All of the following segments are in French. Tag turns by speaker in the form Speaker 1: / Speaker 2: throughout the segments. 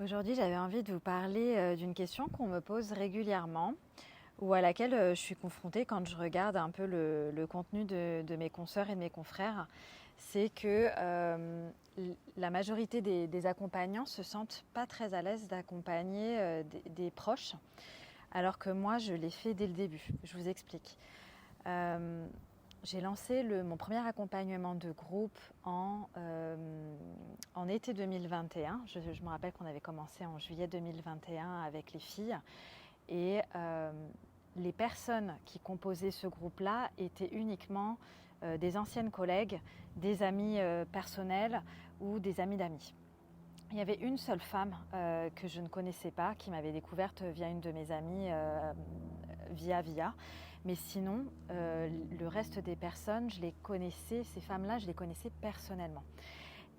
Speaker 1: Aujourd'hui, j'avais envie de vous parler d'une question qu'on me pose régulièrement ou à laquelle je suis confrontée quand je regarde un peu le contenu de mes consoeurs et de mes confrères. C'est que la majorité des accompagnants se sentent pas très à l'aise d'accompagner des proches, alors que moi, je l'ai fait dès le début. Je vous explique. Euh, j'ai lancé mon premier accompagnement de groupe en été 2021. Je me rappelle qu'on avait commencé en juillet 2021 avec les filles. Et les personnes qui composaient ce groupe-là étaient uniquement des anciennes collègues, des amis personnels ou des amis d'amis. Il y avait une seule femme que je ne connaissais pas, qui m'avait découverte via une de mes amies, via. Mais sinon, le reste des personnes, je les connaissais, ces femmes-là, je les connaissais personnellement.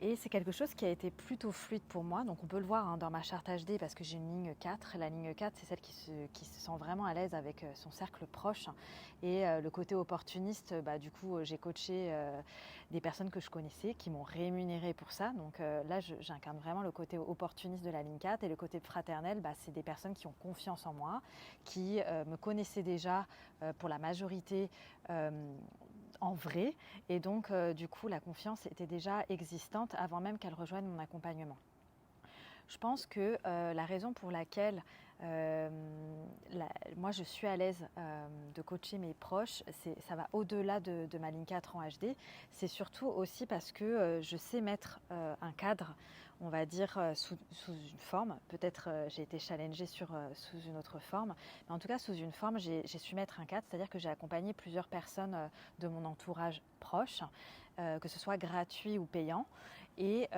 Speaker 1: Et c'est quelque chose qui a été plutôt fluide pour moi. Donc on peut le voir dans ma charte HD parce que j'ai une ligne 4. La ligne 4, c'est celle qui se sent vraiment à l'aise avec son cercle proche. Et le côté opportuniste, du coup, j'ai coaché des personnes que je connaissais qui m'ont rémunéré pour ça. Donc là, j'incarne vraiment le côté opportuniste de la ligne 4. Et le côté fraternel, c'est des personnes qui ont confiance en moi, qui me connaissaient déjà pour la majorité en vrai. Et donc, du coup, la confiance était déjà existante avant même qu'elle rejoigne mon accompagnement. Je pense que la raison pour laquelle moi je suis à l'aise de coacher mes proches, ça va au-delà de ma ligne 4 en HD. C'est surtout aussi parce que je sais mettre un cadre, on va dire, sous une forme. Peut-être j'ai été challengée sous une autre forme, mais en tout cas sous une forme, j'ai su mettre un cadre, c'est-à-dire que j'ai accompagné plusieurs personnes de mon entourage proche, que ce soit gratuit ou payant. Et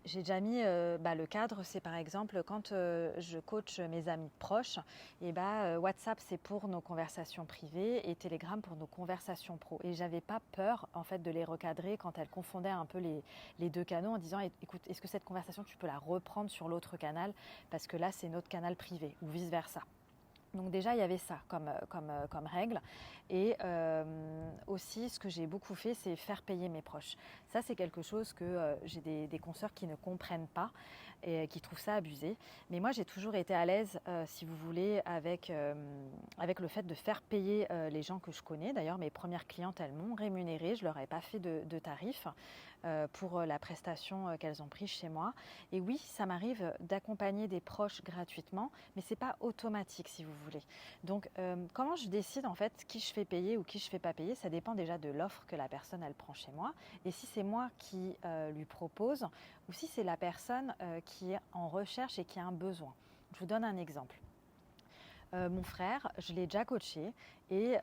Speaker 1: j'ai déjà mis le cadre, c'est par exemple quand je coach mes amis proches, et WhatsApp c'est pour nos conversations privées et Telegram pour nos conversations pro. Et j'avais pas peur en fait de les recadrer quand elles confondaient un peu les deux canaux en disant écoute, est-ce que cette conversation tu peux la reprendre sur l'autre canal parce que là c'est notre canal privé ou vice versa. Donc déjà, il y avait ça comme règle. Et aussi, ce que j'ai beaucoup fait, c'est faire payer mes proches. Ça, c'est quelque chose que j'ai des consoeurs qui ne comprennent pas et qui trouvent ça abusé. Mais moi, j'ai toujours été à l'aise, si vous voulez, avec le fait de faire payer les gens que je connais. D'ailleurs, mes premières clientes, elles m'ont rémunérée. Je leur ai pas fait de tarif pour la prestation qu'elles ont prise chez moi. Et oui, ça m'arrive d'accompagner des proches gratuitement, mais c'est pas automatique, si vous voulez. Donc, comment je décide en fait qui je fais payer ou qui je fais pas payer? Ça dépend déjà de l'offre que la personne elle prend chez moi, et si c'est moi qui lui propose, ou si c'est la personne qui est en recherche et qui a un besoin. Je vous donne un exemple. Mon frère, je l'ai déjà coaché et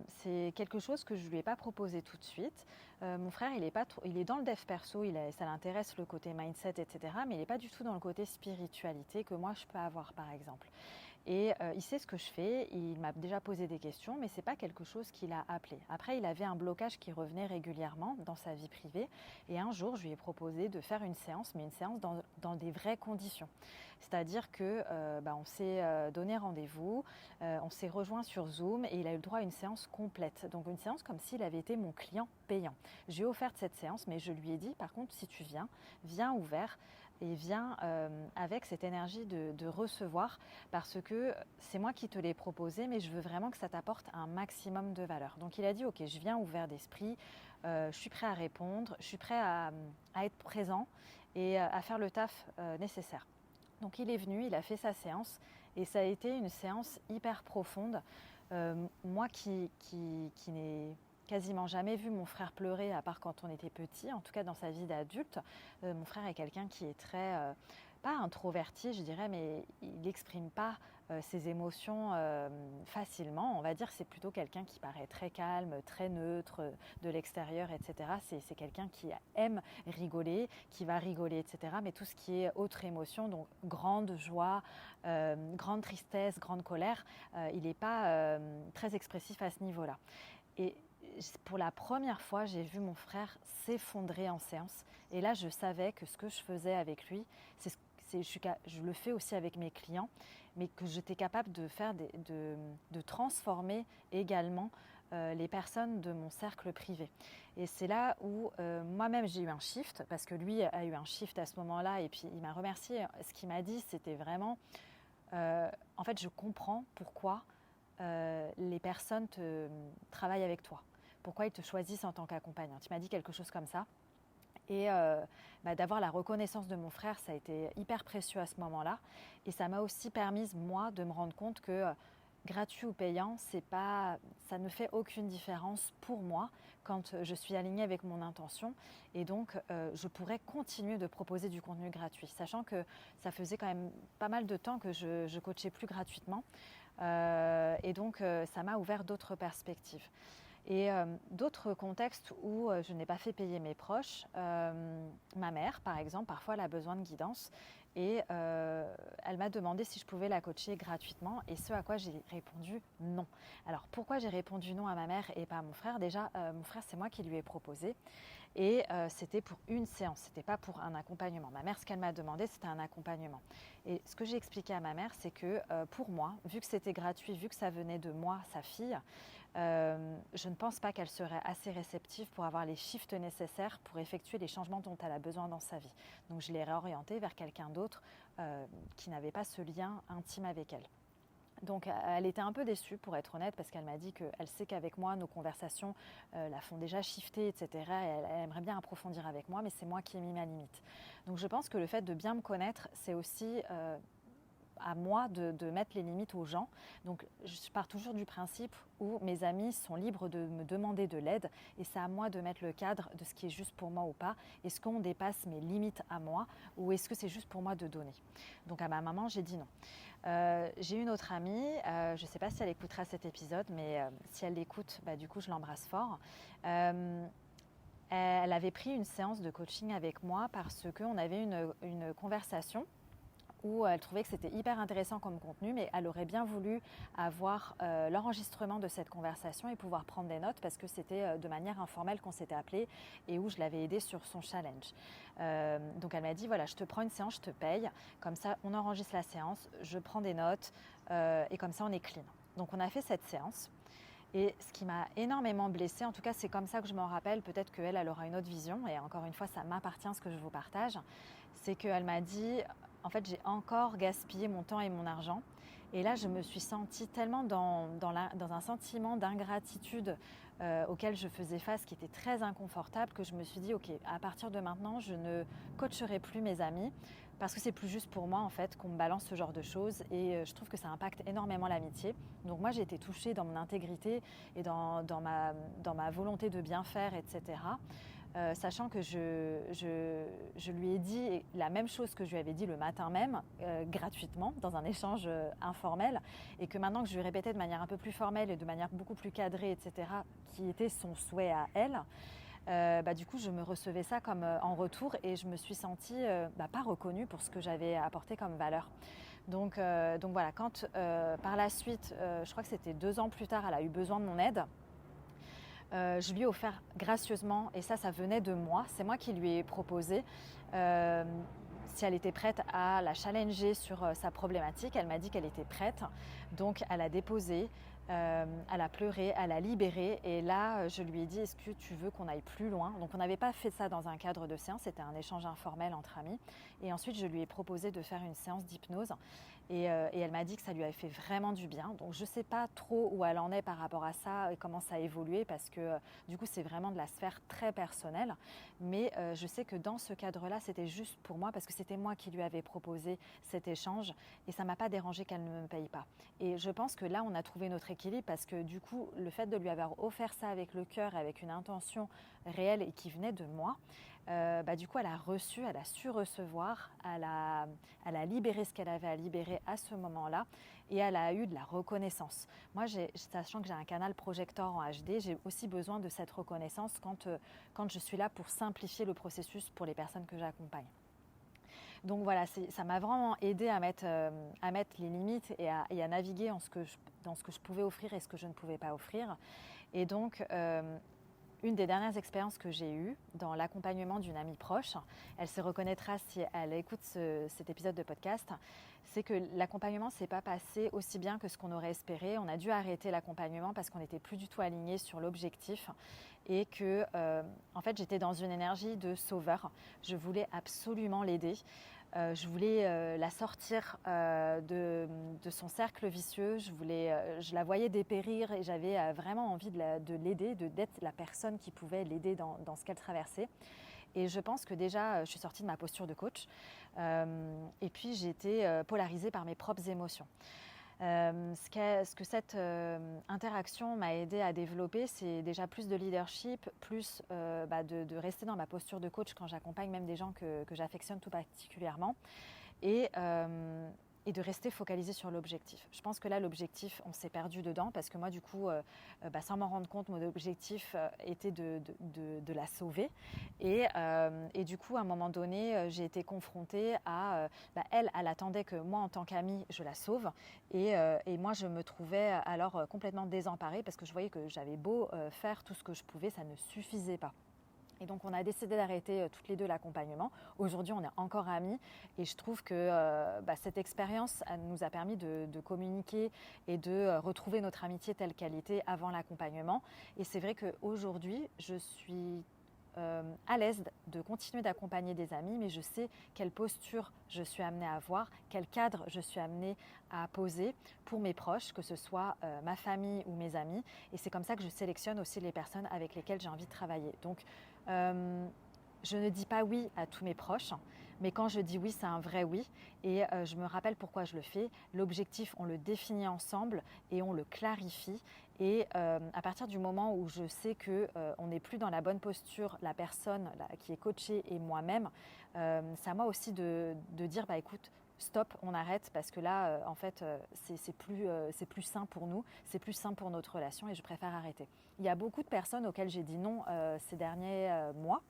Speaker 1: c'est quelque chose que je ne lui ai pas proposé tout de suite. Mon frère, il est dans le dev perso, ça l'intéresse le côté mindset, etc. Mais il n'est pas du tout dans le côté spiritualité que moi je peux avoir, par exemple. Et il sait ce que je fais, il m'a déjà posé des questions, mais ce n'est pas quelque chose qu'il a appelé. Après, il avait un blocage qui revenait régulièrement dans sa vie privée. Et un jour, je lui ai proposé de faire une séance, mais une séance dans des vraies conditions. C'est-à-dire que on s'est donné rendez-vous, on s'est rejoint sur Zoom et il a eu le droit à une séance complète. Donc une séance comme s'il avait été mon client payant. J'ai offert cette séance, mais je lui ai dit, par contre, si tu viens ouvert et viens avec cette énergie de recevoir, parce que c'est moi qui te l'ai proposé, mais je veux vraiment que ça t'apporte un maximum de valeur. Donc il a dit, ok, je viens ouvert d'esprit, je suis prêt à répondre, je suis prêt à être présent et à faire le taf nécessaire. Donc il est venu, il a fait sa séance et ça a été une séance hyper profonde. Moi qui n'ai quasiment jamais vu mon frère pleurer à part quand on était petit, en tout cas dans sa vie d'adulte. Mon frère est quelqu'un qui est très, pas introverti je dirais, mais il n'exprime pas ses émotions facilement. On va dire c'est plutôt quelqu'un qui paraît très calme, très neutre de l'extérieur, etc. C'est quelqu'un qui aime rigoler, qui va rigoler, etc. Mais tout ce qui est autre émotion, donc grande joie, grande tristesse, grande colère, il n'est pas très expressif à ce niveau-là. Et pour la première fois, j'ai vu mon frère s'effondrer en séance. Et là, je savais que ce que je faisais avec lui, je le fais aussi avec mes clients, mais que j'étais capable de faire de transformer également les personnes de mon cercle privé. Et c'est là où moi-même j'ai eu un shift, parce que lui a eu un shift à ce moment-là, et puis il m'a remercié. Ce qu'il m'a dit, c'était vraiment, en fait, je comprends pourquoi les personnes travaillent avec toi, pourquoi ils te choisissent en tant qu'accompagnante. Il m'a dit quelque chose comme ça. Et d'avoir la reconnaissance de mon frère, ça a été hyper précieux à ce moment-là. Et ça m'a aussi permis, moi, de me rendre compte que gratuit ou payant, ça ne fait aucune différence pour moi quand je suis alignée avec mon intention. Et donc, je pourrais continuer de proposer du contenu gratuit, sachant que ça faisait quand même pas mal de temps que je coachais plus gratuitement. Et donc, ça m'a ouvert d'autres perspectives. Et d'autres contextes où je n'ai pas fait payer mes proches, ma mère par exemple, parfois elle a besoin de guidance et elle m'a demandé si je pouvais la coacher gratuitement, et ce à quoi j'ai répondu non. Alors pourquoi j'ai répondu non à ma mère et pas à mon frère? Déjà, mon frère, c'est moi qui lui ai proposé. Et c'était pour une séance, c'était pas pour un accompagnement. Ma mère, ce qu'elle m'a demandé, c'était un accompagnement. Et ce que j'ai expliqué à ma mère, c'est que pour moi, vu que c'était gratuit, vu que ça venait de moi, sa fille, je ne pense pas qu'elle serait assez réceptive pour avoir les shifts nécessaires pour effectuer les changements dont elle a besoin dans sa vie. Donc je l'ai réorientée vers quelqu'un d'autre qui n'avait pas ce lien intime avec elle. Donc elle était un peu déçue, pour être honnête, parce qu'elle m'a dit qu'elle sait qu'avec moi, nos conversations la font déjà shifter, etc. Et elle aimerait bien approfondir avec moi, mais c'est moi qui ai mis ma limite. Donc je pense que le fait de bien me connaître, c'est aussi à moi de mettre les limites aux gens. Donc je pars toujours du principe où mes amis sont libres de me demander de l'aide, et c'est à moi de mettre le cadre de ce qui est juste pour moi ou pas. Est-ce qu'on dépasse mes limites à moi, ou est-ce que c'est juste pour moi de donner? Donc à ma maman, j'ai dit non. J'ai une autre amie, je ne sais pas si elle écoutera cet épisode, mais si elle l'écoute, du coup je l'embrasse fort. Elle avait pris une séance de coaching avec moi parce qu'on avait une conversation où elle trouvait que c'était hyper intéressant comme contenu, mais elle aurait bien voulu avoir l'enregistrement de cette conversation et pouvoir prendre des notes, parce que c'était de manière informelle qu'on s'était appelé et où je l'avais aidée sur son challenge. Donc elle m'a dit, voilà, je te prends une séance, je te paye, comme ça on enregistre la séance, je prends des notes et comme ça on est clean. Donc on a fait cette séance. Et ce qui m'a énormément blessée, en tout cas c'est comme ça que je m'en rappelle, peut-être qu'elle, elle aura une autre vision, et encore une fois ça m'appartient ce que je vous partage, c'est qu'elle m'a dit, en fait j'ai encore gaspillé mon temps et mon argent, et là je me suis sentie tellement dans un sentiment d'ingratitude auquel je faisais face, qui était très inconfortable, que je me suis dit ok, à partir de maintenant je ne coacherai plus mes amis, parce que c'est plus juste pour moi en fait qu'on me balance ce genre de choses, et je trouve que ça impacte énormément l'amitié. Donc moi j'ai été touchée dans mon intégrité et dans ma volonté de bien faire, etc. Sachant que je lui ai dit la même chose que je lui avais dit le matin même, gratuitement, dans un échange informel, et que maintenant que je lui répétais de manière un peu plus formelle et de manière beaucoup plus cadrée, etc., qui était son souhait à elle, du coup je me recevais ça comme en retour, et je me suis sentie pas reconnue pour ce que j'avais apporté comme valeur. Donc voilà, quand par la suite, je crois que c'était 2 ans plus tard, elle a eu besoin de mon aide, je lui ai offert gracieusement, et ça venait de moi, c'est moi qui lui ai proposé si elle était prête à la challenger sur sa problématique. Elle m'a dit qu'elle était prête, donc elle a déposé, elle a pleuré, elle a libéré, et là je lui ai dit, est-ce que tu veux qu'on aille plus loin? Donc on n'avait pas fait ça dans un cadre de séance, c'était un échange informel entre amis, et ensuite je lui ai proposé de faire une séance d'hypnose, et elle m'a dit que ça lui avait fait vraiment du bien. Donc je ne sais pas trop où elle en est par rapport à ça et comment ça a évolué, parce que du coup c'est vraiment de la sphère très personnelle, mais je sais que dans ce cadre-là c'était juste pour moi, parce que c'était moi qui lui avais proposé cet échange, et ça ne m'a pas dérangé qu'elle ne me paye pas. Et je pense que là on a trouvé notre équilibre, parce que du coup le fait de lui avoir offert ça avec le cœur, avec une intention réelle et qui venait de moi, du coup elle a reçu, elle a su recevoir, elle a libéré ce qu'elle avait à libérer à ce moment-là, et elle a eu de la reconnaissance. Moi, sachant que j'ai un canal projecteur en HD, j'ai aussi besoin de cette reconnaissance quand je suis là pour simplifier le processus pour les personnes que j'accompagne. Donc voilà, ça m'a vraiment aidé à mettre les limites et à naviguer dans ce que je pouvais offrir et ce que je ne pouvais pas offrir. Et donc une des dernières expériences que j'ai eues dans l'accompagnement d'une amie proche, elle se reconnaîtra si elle écoute cet épisode de podcast, c'est que l'accompagnement ne s'est pas passé aussi bien que ce qu'on aurait espéré. On a dû arrêter l'accompagnement parce qu'on n'était plus du tout alignés sur l'objectif et que en fait, j'étais dans une énergie de sauveur. Je voulais absolument l'aider. Je voulais la sortir de son cercle vicieux. Je la voyais dépérir et j'avais vraiment envie de l'aider, d'être la personne qui pouvait l'aider dans ce qu'elle traversait. Et je pense que déjà, je suis sortie de ma posture de coach et puis j'ai été polarisée par mes propres émotions. Ce que cette interaction m'a aidé à développer, c'est déjà plus de leadership, plus de rester dans ma posture de coach quand j'accompagne même des gens que j'affectionne tout particulièrement. Et de rester focalisé sur l'objectif. Je pense que là, l'objectif, on s'est perdu dedans parce que moi, du coup, sans m'en rendre compte, mon objectif était de la sauver. Et du coup, à un moment donné, j'ai été confrontée à... elle attendait que moi, en tant qu'amie, je la sauve. Et moi, je me trouvais alors complètement désemparée parce que je voyais que j'avais beau faire tout ce que je pouvais, ça ne suffisait pas. Et donc, on a décidé d'arrêter toutes les deux l'accompagnement. Aujourd'hui, on est encore amis et je trouve que cette expérience nous a permis de communiquer et de retrouver notre amitié telle qu'elle était avant l'accompagnement. Et c'est vrai qu'aujourd'hui, je suis à l'aise de continuer d'accompagner des amis, mais je sais quelle posture je suis amenée à avoir, quel cadre je suis amenée à poser pour mes proches, que ce soit ma famille ou mes amis. Et c'est comme ça que je sélectionne aussi les personnes avec lesquelles j'ai envie de travailler. Donc, je ne dis pas oui à tous mes proches, mais quand je dis oui, c'est un vrai oui. Et je me rappelle pourquoi je le fais. L'objectif, on le définit ensemble et on le clarifie. Et à partir du moment où je sais qu'on n'est plus dans la bonne posture, la personne qui est coachée et moi-même, c'est à moi aussi de dire, écoute, stop, on arrête parce que là, en fait, c'est plus sain pour nous, c'est plus sain pour notre relation et je préfère arrêter. Il y a beaucoup de personnes auxquelles j'ai dit non ces derniers mois,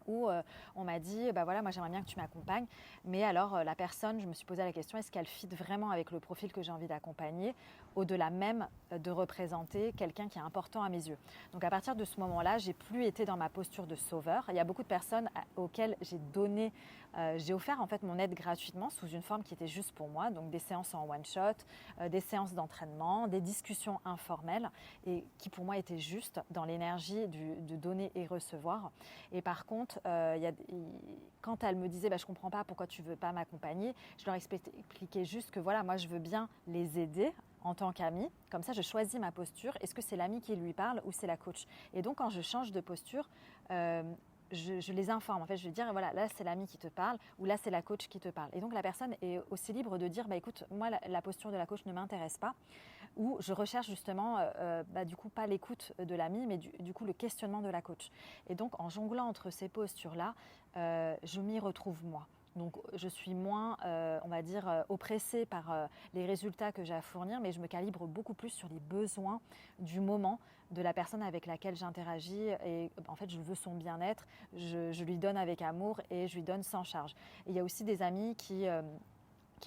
Speaker 1: où on m'a dit, voilà, moi j'aimerais bien que tu m'accompagnes, mais alors la personne, je me suis posé la question, est-ce qu'elle fit vraiment avec le profil que j'ai envie d'accompagner, au-delà même de représenter quelqu'un qui est important à mes yeux. Donc à partir de ce moment-là, j'ai plus été dans ma posture de sauveur. Il y a beaucoup de personnes auxquelles j'ai offert en fait mon aide gratuitement sous une forme qui était juste pour moi, donc des séances en one-shot, des séances d'entraînement, des discussions informelles et qui pour moi étaient juste dans l'énergie de donner et recevoir. Et par contre, quand elles me disaient je ne comprends pas pourquoi tu ne veux pas m'accompagner, je leur expliquais juste que voilà, moi je veux bien les aider en tant qu'amie. Comme ça, je choisis ma posture. Est-ce que c'est l'amie qui lui parle ou c'est la coach? Et donc, quand je change de posture, je les informe. En fait, je vais dire, voilà, là, c'est l'amie qui te parle ou là, c'est la coach qui te parle. Et donc, la personne est aussi libre de dire, écoute, moi, la posture de la coach ne m'intéresse pas. Ou je recherche justement, du coup, pas l'écoute de l'amie, mais du coup, le questionnement de la coach. Et donc, en jonglant entre ces postures-là, je m'y retrouve moi. Donc, je suis moins, on va dire, oppressée par les résultats que j'ai à fournir, mais je me calibre beaucoup plus sur les besoins du moment de la personne avec laquelle j'interagis. Et en fait, je veux son bien-être, je lui donne avec amour et je lui donne sans charge. Et il y a aussi des amis qui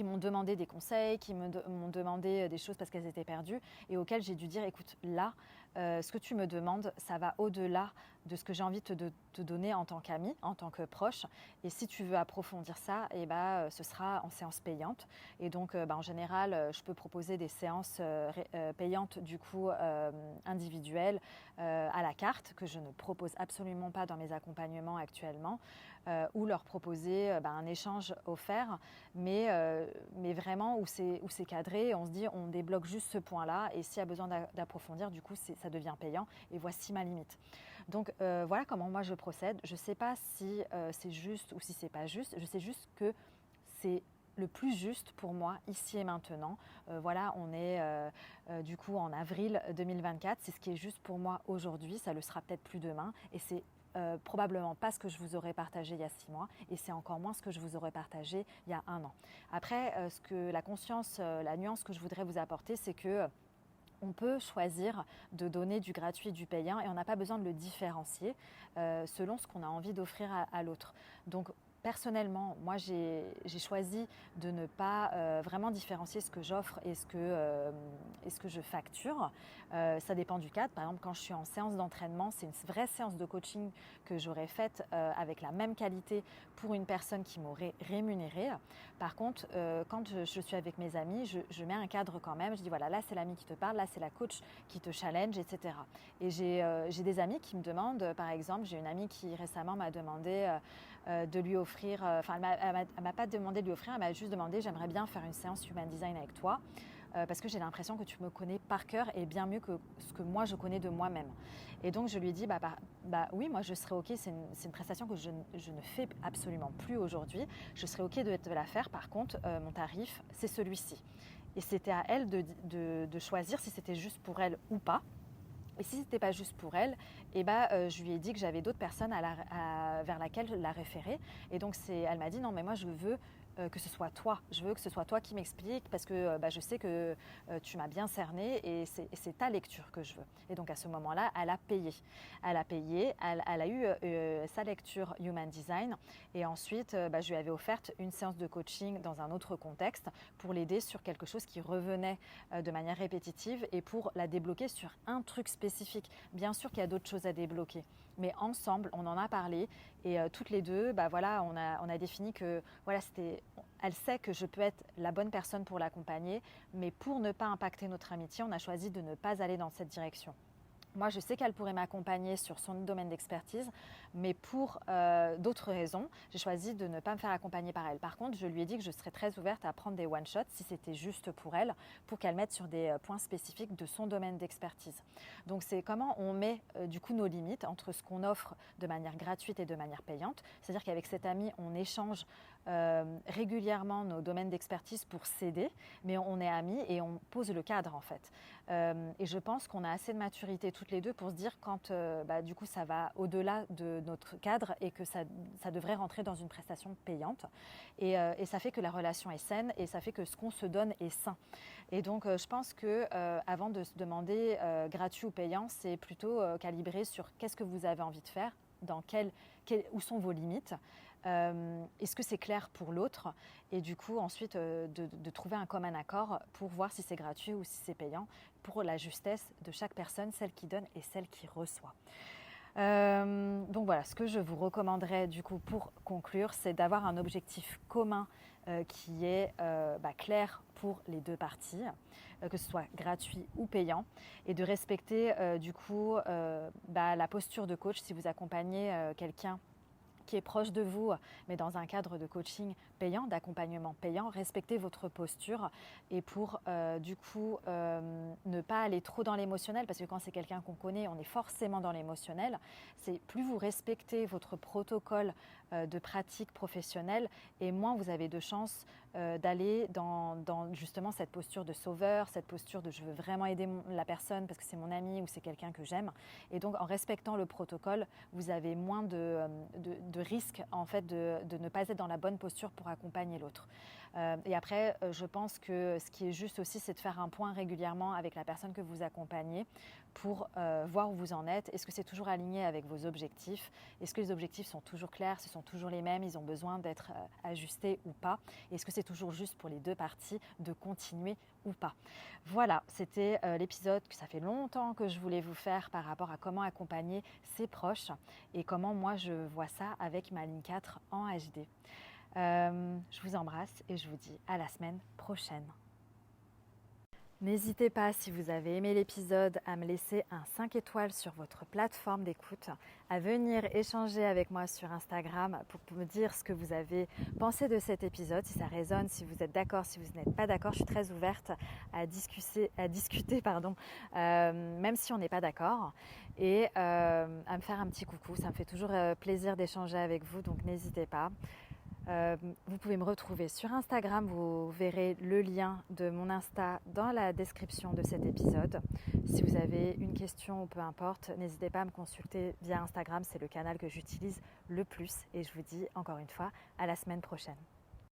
Speaker 1: m'ont demandé des conseils, qui m'ont demandé des choses parce qu'elles étaient perdues et auxquelles j'ai dû dire, écoute, là, ce que tu me demandes, ça va au-delà de ce que j'ai envie de te donner en tant qu'amie, en tant que proche. Et si tu veux approfondir ça, ce sera en séance payante. Et donc, en général, je peux proposer des séances payantes, du coup, individuelles, à la carte, que je ne propose absolument pas dans mes accompagnements actuellement, ou leur proposer un échange offert, mais vraiment où c'est cadré. On se dit, on débloque juste ce point-là, et s'il y a besoin d'approfondir, du coup, ça devient payant, et voici ma limite. Donc voilà comment moi je procède. Je ne sais pas si c'est juste ou si c'est pas juste. Je sais juste que c'est le plus juste pour moi ici et maintenant. Voilà, on est du coup en avril 2024. C'est ce qui est juste pour moi aujourd'hui. Ça le sera peut-être plus demain. Et c'est probablement pas ce que je vous aurais partagé il y a 6 mois et c'est encore moins ce que je vous aurais partagé il y a 1 an. Après, la nuance que je voudrais vous apporter, c'est que on peut choisir de donner du gratuit et du payant et on n'a pas besoin de le différencier selon ce qu'on a envie d'offrir à l'autre. Donc, personnellement, moi j'ai choisi de ne pas vraiment différencier ce que j'offre et ce que je facture. Ça dépend du cadre. Par exemple, quand je suis en séance d'entraînement, c'est une vraie séance de coaching que j'aurais faite avec la même qualité pour une personne qui m'aurait rémunérée. Par contre, quand je suis avec mes amis, je mets un cadre quand même. Je dis voilà, là c'est l'ami qui te parle, là c'est la coach qui te challenge, etc. Et j'ai des amis qui me demandent, par exemple, j'ai une amie qui récemment m'a demandé de lui offrir, elle m'a pas demandé de lui offrir, elle m'a juste demandé j'aimerais bien faire une séance Human Design avec toi. Parce que j'ai l'impression que tu me connais par cœur et bien mieux que ce que moi je connais de moi-même. Et donc je lui ai dit oui, moi je serais ok, c'est une prestation que je ne fais absolument plus aujourd'hui, je serais ok de la faire, par contre mon tarif c'est celui-ci. Et c'était à elle de choisir si c'était juste pour elle ou pas. Et si ce n'était pas juste pour elle, je lui ai dit que j'avais d'autres personnes vers laquelle la référer. Et donc elle m'a dit non mais moi je veux que ce soit toi. Je veux que ce soit toi qui m'explique parce que je sais que tu m'as bien cerné et c'est ta lecture que je veux. Et donc à ce moment-là, elle a payé. Elle a eu sa lecture Human Design et ensuite je lui avais offerte une séance de coaching dans un autre contexte pour l'aider sur quelque chose qui revenait de manière répétitive et pour la débloquer sur un truc spécifique. Bien sûr qu'il y a d'autres choses à débloquer. Mais ensemble, on en a parlé et toutes les deux, on a défini que elle sait que je peux être la bonne personne pour l'accompagner, mais pour ne pas impacter notre amitié, on a choisi de ne pas aller dans cette direction. Moi, je sais qu'elle pourrait m'accompagner sur son domaine d'expertise, mais pour d'autres raisons, j'ai choisi de ne pas me faire accompagner par elle. Par contre, je lui ai dit que je serais très ouverte à prendre des one-shots si c'était juste pour elle, pour qu'elle mette sur des points spécifiques de son domaine d'expertise. Donc, c'est comment on met du coup nos limites entre ce qu'on offre de manière gratuite et de manière payante. C'est-à-dire qu'avec cette amie, on échange régulièrement nos domaines d'expertise pour s'aider, mais on est amis et on pose le cadre en fait. Et je pense qu'on a assez de maturité toutes les deux pour se dire quand du coup ça va au-delà de notre cadre et que ça devrait rentrer dans une prestation payante. Et ça fait que la relation est saine et ça fait que ce qu'on se donne est sain. Et donc je pense que avant de se demander gratuit ou payant, c'est plutôt calibré sur qu'est-ce que vous avez envie de faire, où sont vos limites. Est-ce que c'est clair pour l'autre et du coup ensuite de trouver un commun accord pour voir si c'est gratuit ou si c'est payant pour la justesse de chaque personne, celle qui donne et celle qui reçoit. Donc voilà, ce que je vous recommanderais du coup pour conclure, c'est d'avoir un objectif commun qui est clair pour les deux parties, que ce soit gratuit ou payant, et de respecter la posture de coach si vous accompagnez quelqu'un qui est proche de vous, mais dans un cadre de coaching payant, d'accompagnement payant, respectez votre posture et pour ne pas aller trop dans l'émotionnel, parce que quand c'est quelqu'un qu'on connaît, on est forcément dans l'émotionnel. C'est plus vous respectez votre protocole de pratique professionnelle et moins vous avez de chances d'aller dans justement cette posture de sauveur, cette posture de je veux vraiment aider la personne parce que c'est mon ami ou c'est quelqu'un que j'aime. Et donc en respectant le protocole, vous avez moins de risques en fait de ne pas être dans la bonne posture pour accompagner l'autre. Et après, je pense que ce qui est juste aussi, c'est de faire un point régulièrement avec la personne que vous accompagnez pour voir où vous en êtes. Est-ce que c'est toujours aligné avec vos objectifs? Est-ce que les objectifs sont toujours clairs? Ce sont toujours les mêmes? Ils ont besoin d'être ajustés ou pas? Est-ce que c'est toujours juste pour les deux parties de continuer ou pas? Voilà, c'était l'épisode que ça fait longtemps que je voulais vous faire par rapport à comment accompagner ses proches et comment moi je vois ça avec ma ligne 4 en HD. Je vous embrasse et je vous dis à la semaine prochaine. N'hésitez pas, si vous avez aimé l'épisode, à me laisser un 5 étoiles sur votre plateforme d'écoute, à venir échanger avec moi sur Instagram pour me dire ce que vous avez pensé de cet épisode, si ça résonne, si vous êtes d'accord, si vous n'êtes pas d'accord. Je suis très ouverte à discuter, même si on n'est pas d'accord, et à me faire un petit coucou. Ça me fait toujours plaisir d'échanger avec vous, donc n'hésitez pas. Vous pouvez me retrouver sur Instagram, vous verrez le lien de mon Insta dans la description de cet épisode. Si vous avez une question ou peu importe, n'hésitez pas à me consulter via Instagram, c'est le canal que j'utilise le plus et je vous dis encore une fois à la semaine prochaine.